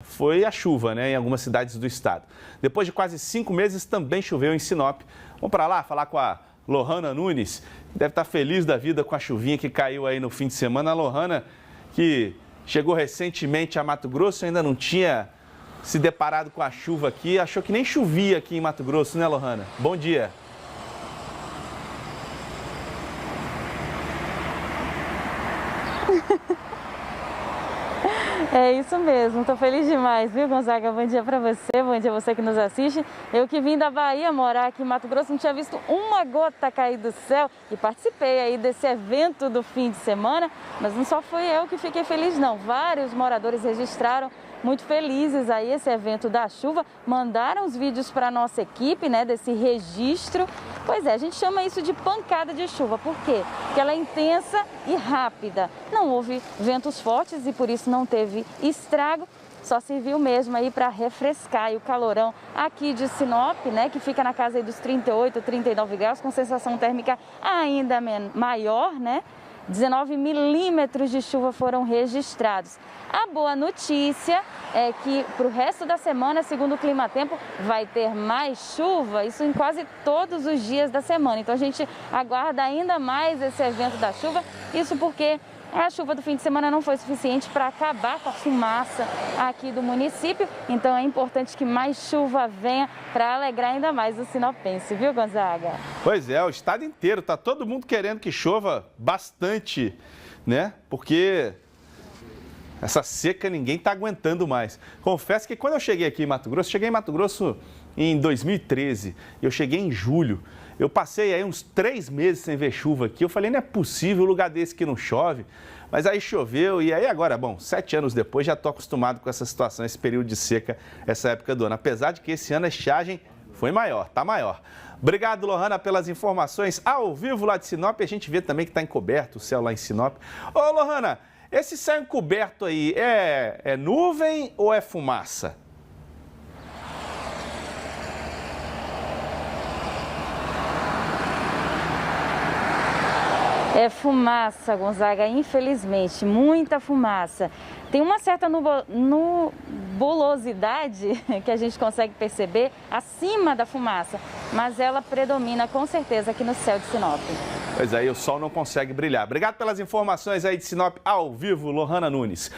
Foi a chuva, né, em algumas cidades do estado. Depois de quase 5 meses, também choveu em Sinop. Vamos para lá falar com a Lohana Nunes, que deve estar feliz da vida com a chuvinha que caiu aí no fim de semana. A Lohana, que chegou recentemente a Mato Grosso, ainda não tinha se deparado com a chuva aqui, achou que nem chovia aqui em Mato Grosso, né, Lohana? Bom dia. É isso mesmo, tô feliz demais, viu, Gonzaga? Bom dia pra você, bom dia a você que nos assiste. Eu que vim da Bahia morar aqui em Mato Grosso, não tinha visto uma gota cair do céu e participei aí desse evento do fim de semana, mas não só fui eu que fiquei feliz não, vários moradores registraram muito felizes aí esse evento da chuva, mandaram os vídeos para nossa equipe, né, desse registro. Pois é, a gente chama isso de pancada de chuva, por quê? Porque ela é intensa e rápida. Não houve ventos fortes e por isso não teve estrago, só serviu mesmo aí para refrescar e o calorão aqui de Sinop, né, que fica na casa aí dos 38, 39 graus, com sensação térmica ainda maior, né? 19 milímetros de chuva foram registrados. A boa notícia é que para o resto da semana, segundo o Climatempo, vai ter mais chuva, isso em quase todos os dias da semana. Então a gente aguarda ainda mais esse evento da chuva, isso porque a chuva do fim de semana não foi suficiente para acabar com a fumaça aqui do município. Então é importante que mais chuva venha para alegrar ainda mais o sinopense, viu, Gonzaga? Pois é, o estado inteiro, tá todo mundo querendo que chova bastante, né? Porque essa seca ninguém tá aguentando mais. Confesso que quando eu cheguei aqui em Mato Grosso, cheguei em Mato Grosso em 2013, eu cheguei em julho. Eu passei aí uns 3 meses sem ver chuva aqui. Eu falei, não é possível um lugar desse que não chove. Mas aí choveu e aí agora, bom, 7 anos depois já estou acostumado com essa situação, esse período de seca, essa época do ano. Apesar de que esse ano a estiagem foi maior, tá maior. Obrigado, Lohana, pelas informações ao vivo lá de Sinop. A gente vê também que está encoberto o céu lá em Sinop. Ô, Lohana, esse céu encoberto aí é nuvem ou é fumaça? É fumaça, Gonzaga, infelizmente, muita fumaça. Tem uma certa nubulosidade que a gente consegue perceber acima da fumaça, mas ela predomina com certeza aqui no céu de Sinop. Pois aí, o sol não consegue brilhar. Obrigado pelas informações aí de Sinop ao vivo, Lohana Nunes.